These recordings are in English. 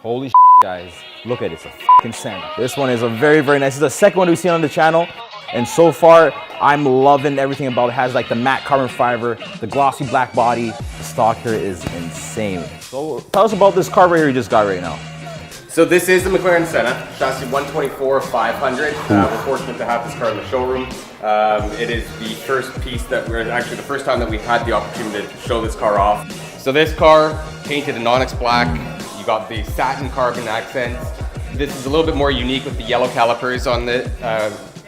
Holy shit, guys. Look at it, it's a fucking Senna. This one is a very, very nice. It's the second one we've seen on the channel. And so far, I'm loving everything about it. It has like the matte carbon fiber, the glossy black body. The stock here is insane. So tell us about this car right here you just got right now. So this is the McLaren Senna, chassis 124/500. We're fortunate to have this car in the showroom. It is the first piece that we're actually the first time that we've had the opportunity to show this car off. So this car painted in onyx black. You got the satin carbon accents. This is a little bit more unique with the yellow calipers on the,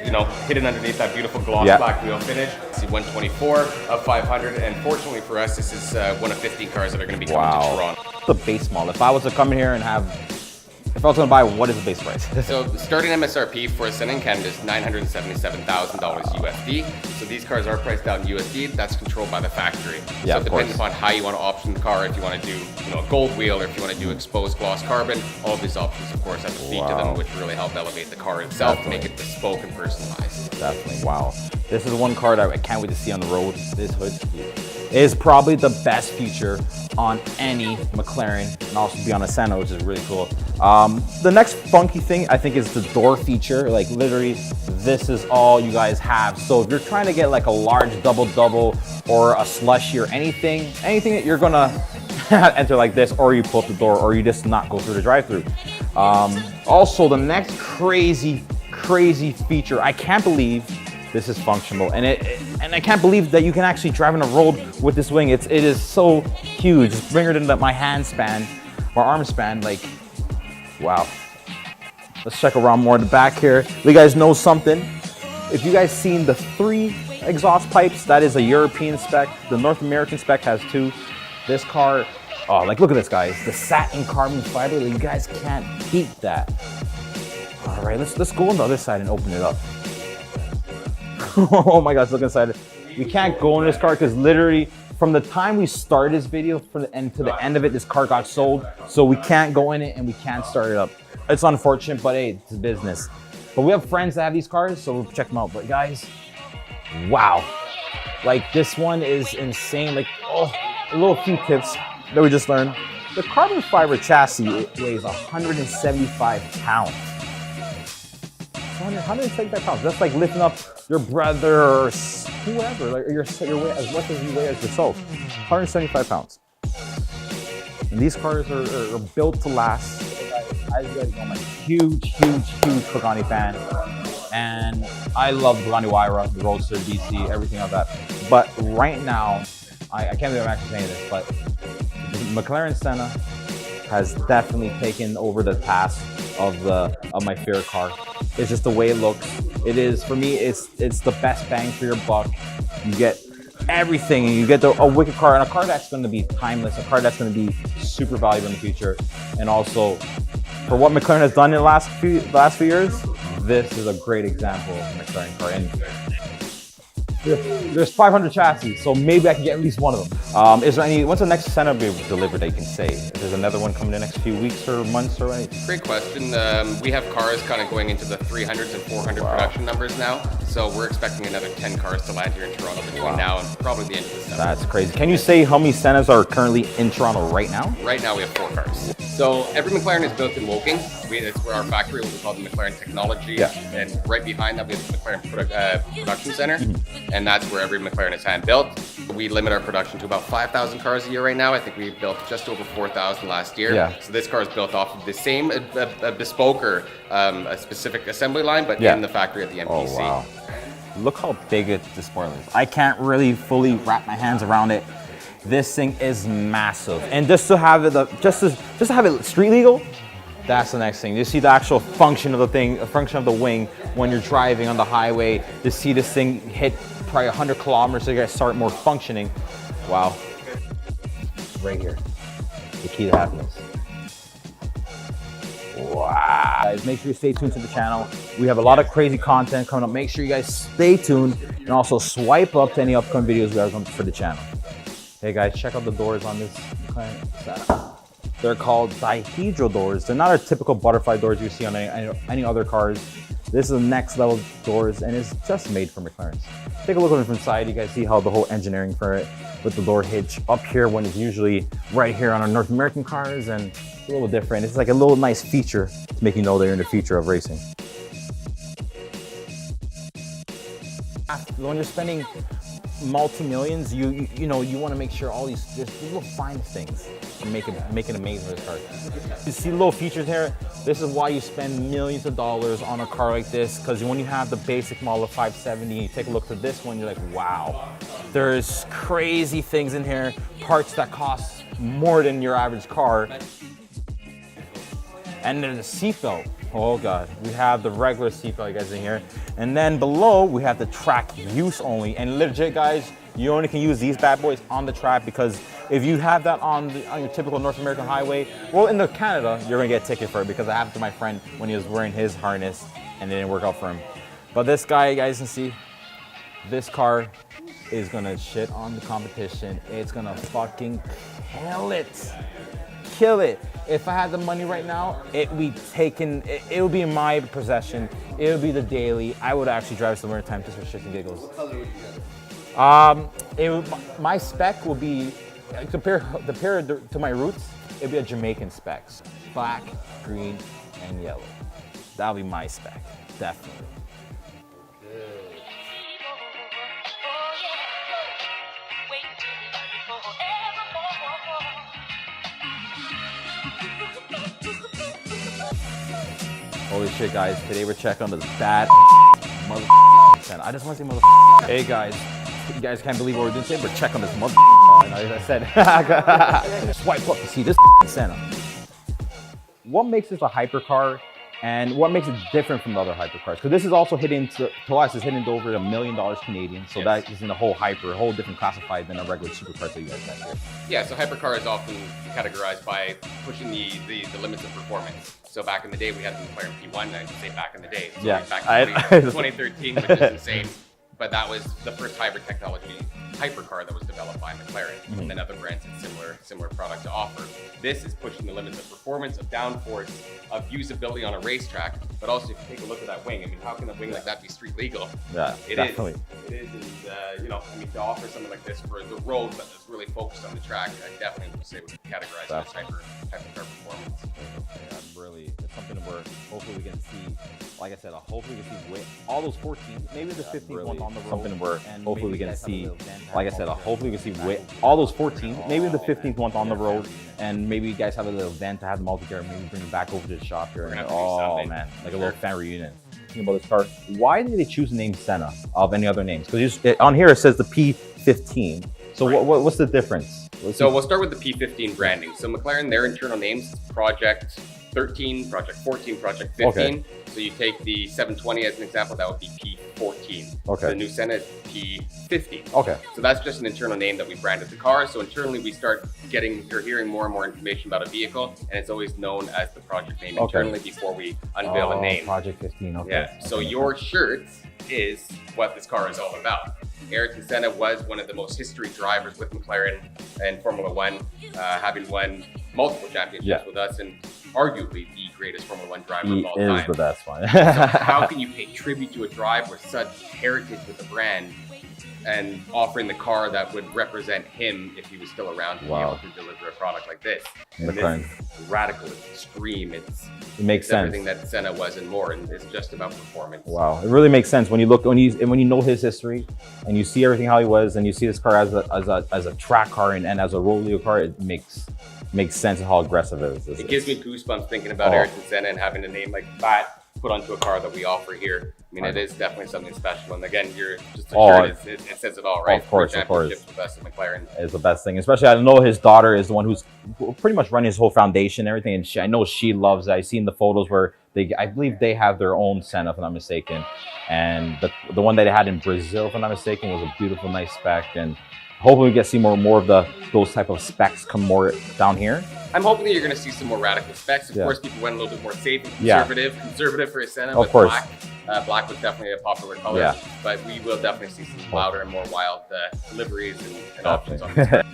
you know, hidden underneath that beautiful gloss black wheel finish. It's 124/500, and fortunately for us, this is one of 15 cars that are going to be coming to Toronto. The base model. If I was to come in here and have, if I was going to buy, what is the base price? So the starting MSRP for a Senna in Canada is $977,000 USD. So these cars are priced out in USD. That's controlled by the factory. Yeah, so depending upon how you want to option the car, if you want to do, you know, a gold wheel, or if you want to do exposed gloss carbon, all of these options, of course, have a fee to them, which really help elevate the car itself, make it bespoke and personalized. Definitely, wow. This is one car that I can't wait to see on the road. This hood is probably the best feature on any McLaren, and also be on a Senna, which is really cool. The next funky thing I think is the door feature. Like literally, this is all you guys have. So if you're trying to get like a large double or a slushy or anything that you're gonna enter like this, or you pull up the door, or you just not go through the drive-through. Also, the next crazy feature, I can't believe this is functional, and I can't believe that you can actually drive on the road with this wing. It is so huge. It's bigger than my hand span, my arm span. Like, wow. Let's check around more in the back here. You guys know something? If you guys seen the 3 exhaust pipes, that is a European spec. The North American spec has 2. This car, oh, like look at this, guys. The satin carbon fiber. You guys can't beat that. All right, let's go on the other side and open it up. Oh my gosh, look inside. We can't go in this car because literally from the time we started this video to the end of it, this car got sold. So we can't go in it and we can't start it up. It's unfortunate, but hey, it's business. But we have friends that have these cars, so we'll check them out. But guys, wow. Like this one is insane. Like, oh, a little few tips that we just learned. The carbon fiber chassis, it weighs 175 pounds. 175 pounds. That's like lifting up your brother or whoever, like your weight as much as you weigh as yourself. 175 pounds. And these cars are built to last. As you guys know, I'm a huge Pagani fan, and I love Pagani Huayra, the Roadster, DC, everything like that. But right now, I can't believe I'm actually saying this, but the McLaren Senna has definitely taken over the task of my favorite car. It's just the way it looks. It is, for me, it's the best bang for your buck. You get everything, and you get a wicked car, and a car that's going to be timeless, a car that's going to be super valuable in the future. And also, for what McLaren has done in the last few years, this is a great example of a McLaren car. And there's 500 chassis, so maybe I can get at least one of them. Is there any, when's the next Senna be delivered that you can say? If there's another one coming in the next few weeks or months or anything? Great question. We have cars kind of going into the 300s and 400 production numbers now. So we're expecting another 10 cars to land here in Toronto between now and probably the end of December. That's crazy. Can you say how many Sennas are currently in Toronto right now? Right now we have 4 cars. So every McLaren is built in Woking. It's where our factory, what we call the McLaren Technology. And right behind that we have the McLaren Production Center. And that's where every McLaren is hand built. We limit our production to about 5,000 cars a year right now. I think we built just over 4,000 last year. So this car is built off of the same bespoke or a specific assembly line, but in the factory at the MPC. Oh, wow. Look how big this spoiler is. I can't really fully wrap my hands around it. This thing is massive, and just to have it, just to have it street legal, that's the next thing. You see the actual function of the thing, the function of the wing when you're driving on the highway. To see this thing hit probably 100 kilometers, so you guys start more functioning. Wow. Right here, the key to happiness. Wow. Guys, make sure you stay tuned to the channel. We have a lot of crazy content coming up. Make sure you guys stay tuned, and also swipe up to any upcoming videos we have for the channel. Hey guys, check out the doors on this McLaren Senna. They're called dihedral doors. They're not our typical butterfly doors you see on any other cars. This is the next level doors, and it's just made for McLarens. Take a look at it from inside. You guys see how the whole engineering for it with the door hitch up here when it's usually right here on our North American cars, and a little different. It's like a little nice feature to make you know they're in the future of racing. When you're spending multi-millions, you know you want to make sure all these little fine things and make it amazing with this car. You see little features here. This is why you spend millions of dollars on a car like this, because when you have the basic model of 570, you take a look at this one, you're like, wow, there's crazy things in here, parts that cost more than your average car. And then the seatbelt. Oh God, we have the regular seatbelt, you guys, in here. And then below, we have the track use only. And legit, guys, you only can use these bad boys on the track, because if you have that on your typical North American highway, well, in Canada, you're gonna get a ticket for it, because I happened to my friend when he was wearing his harness and it didn't work out for him. But this guy, you guys can see, this car is gonna shit on the competition. It's gonna fucking kill it. Kill it. If I had the money right now, it would be in my possession. It would be the daily. I would actually drive some winter time just for shits and giggles. What color would you get? My spec will be, compared to my roots, it'd be a Jamaican spec. Black, green, and yellow. That'll be my spec, definitely. Holy shit, guys, today we're checking on this bad mother Senna. I just want to say mother. Hey guys, you guys can't believe what we're doing today. We're checking on this mother. As I said, swipe up to see this Senna. What makes this a hypercar, and what makes it different from the other hypercars? Because this is also hitting, to us, is hitting over $1 million Canadian. So that is in a whole different classified than a regular supercar that you guys have here. Yeah, so hypercar is often categorized by pushing the limits of performance. So back in the day, we had the McLaren P1, and I say back in the day, so yeah, back in 2013, which is insane. But that was the first hybrid technology hypercar that was developed by McLaren, and then other brands had similar product to offer. This is pushing the limits of performance, of downforce, of usability on a racetrack, but also if you take a look at that wing, I mean, how can a wing like that be street legal? Yeah, definitely. It is, and you know, I mean, to offer something like this for the road, but that's really focused on the track, I definitely would say we categorize it as hypercar performance. Yeah, really, it's something where hopefully we can see, like I said, hopefully we can see all those 14, maybe the 15th one on the road. Something where hopefully we can see, like I said, hopefully we can see all those 14, maybe the 15th one on the road, and maybe you guys have a little event to have them all together, maybe bring them back over to the shop here. And, oh man, like a little fan reunion. Thinking about this car, why did they choose the name Senna of any other names? Because on here it says the P15. So what's the difference? So we'll start with the P15 branding. So McLaren, their internal names, Project 13, Project 14, Project 15. Okay. So you take the 720 as an example, that would be P14. Okay. The new Senna is P15. Okay. So that's just an internal name that we branded the car. So internally we start hearing more and more information about a vehicle, and it's always known as the project name internally before we unveil a name. Project 15, okay. Yeah, so your shirt is what this car is all about. Ayrton Senna was one of the most history drivers with McLaren and Formula One, having won multiple championships with us, and arguably the greatest Formula One driver of all time. He is the best one. So how can you pay tribute to a driver with such heritage with the brand and offering the car that would represent him if he was still around to be able to deliver a product like this? And this is radical, it's extreme, it makes sense. Everything that Senna was and more, and it's just about performance. Wow, it really makes sense when you look when you know his history and you see everything how he was, and you see this car as a track car and as a rodeo car. It makes sense of how aggressive it is. It gives me goosebumps thinking about Ayrton Senna and having a name like that put onto a car that we offer here. I mean, it is definitely something special. And again, you're just a shirt, it says it all, right? Of course. With us at McLaren is the best thing. Especially, I know his daughter is the one who's pretty much running his whole foundation and everything. And I know she loves it. I've seen the photos where I believe they have their own Senna, if I'm not mistaken. And the one that they had in Brazil, if I'm not mistaken, was a beautiful, nice spec. And hopefully we get to see more of those type of specs come more down here. I'm hoping that you're going to see some more radical specs. Of course, people went a little bit more safe and conservative for a Senna. Of course. Black was definitely a popular color, but we will definitely see some louder and more wild liveries and options on this.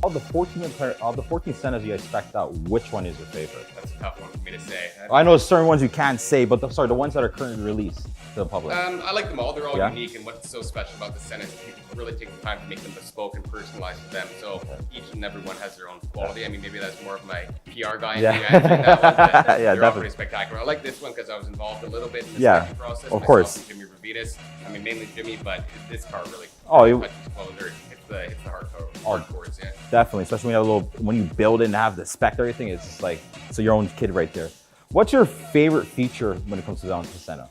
Of the 14 Sennas you guys spec'd out, which one is your favorite? That's a tough one for me to say. I know certain ones you can't say, but the ones that are currently released to the public. I like them all. They're all unique, and what's so special about the Senna is people really take the time to make them bespoke and personalized to them. So each and every one has their own quality. I mean, maybe that's more of my PR guy in me answering that one, but they're all pretty spectacular. I like this one because I was involved a little bit in the selection process. Of course. And Jimmy Ravitas. I mean, mainly Jimmy, but this car really touches closer. It's the hardcores, yeah. Definitely, especially when you build it and have the spec and everything, it's just like, so your own kid right there. What's your favorite feature when it comes to the Senna?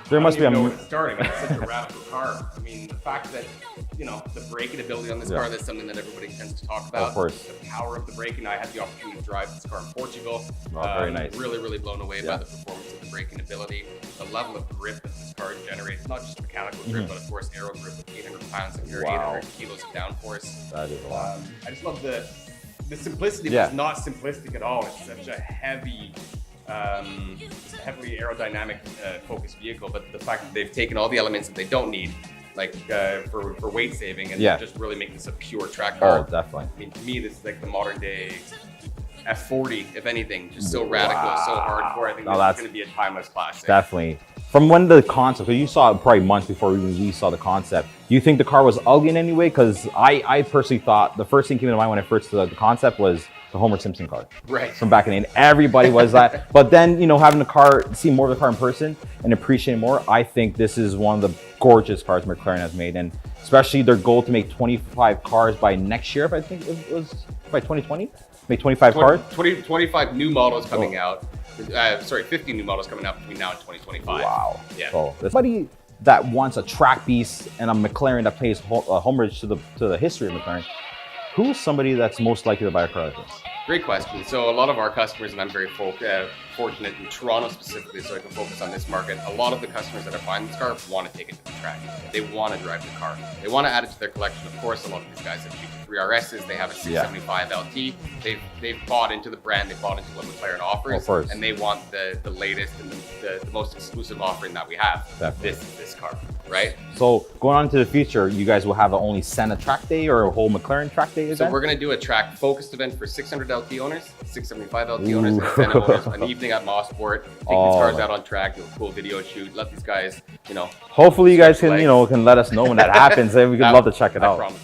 There must be know where it's starting. It's such a radical car. I mean, the fact that, you know, the braking ability on this car, that's something that everybody tends to talk about. Of course. The power of the braking. I had the opportunity to drive this car in Portugal. Very nice. Really, really blown away by the performance of the braking ability. The level of grip that this car generates, not just mechanical grip, but of course aero grip with 800 pounds and 800 kilos of downforce. That is a lot. I just love the simplicity, but it's not simplistic at all. It's such a heavily aerodynamic focused vehicle, but the fact that they've taken all the elements that they don't need, like for weight saving, and just really make this a pure track car. Oh, definitely. I mean, to me, this is like the modern day F40, if anything, just so radical, so hardcore. I think this is going to be a timeless classic. Definitely. From when the concept, because you saw it probably months before we saw the concept, do you think the car was ugly in any way? Because I personally thought the first thing came to mind when I first saw the concept was the Homer Simpson car. Right. From back in the day. Everybody was that. But then, you know, having the car, see more of the car in person and appreciate more, I think this is one of the gorgeous cars McLaren has made. And especially their goal to make 25 cars by next year, I think it was by 2020? Make 25 cars? 25 new models coming out. 50 new models coming out between now and 2025. Wow. Yeah. So, somebody that wants a track beast and a McLaren that pays homage to the history of McLaren, who's somebody that's most likely to buy a car like this? Great question. So a lot of our customers, and I'm very fortunate in Toronto specifically, so I can focus on this market. A lot of the customers that are buying this car want to take it to the track. They want to drive the car. They want to add it to their collection. Of course, a lot of these guys have GT3 RSs. They have a 675 LT. They've bought into the brand. They've bought into what McLaren offers, and they want the latest and the most exclusive offering that we have. Definitely. This car, right? So going on to the future, you guys will have only Senna track day or a whole McLaren track day event? So we're going to do a track focused event for 600 LT owners, 675 LT owners, and Senna owners, an evening at Mosport. Take these cars out on track, do a cool video shoot, let these guys, you know. Hopefully you guys can let us know when that happens, and we would love to check it out. I promise.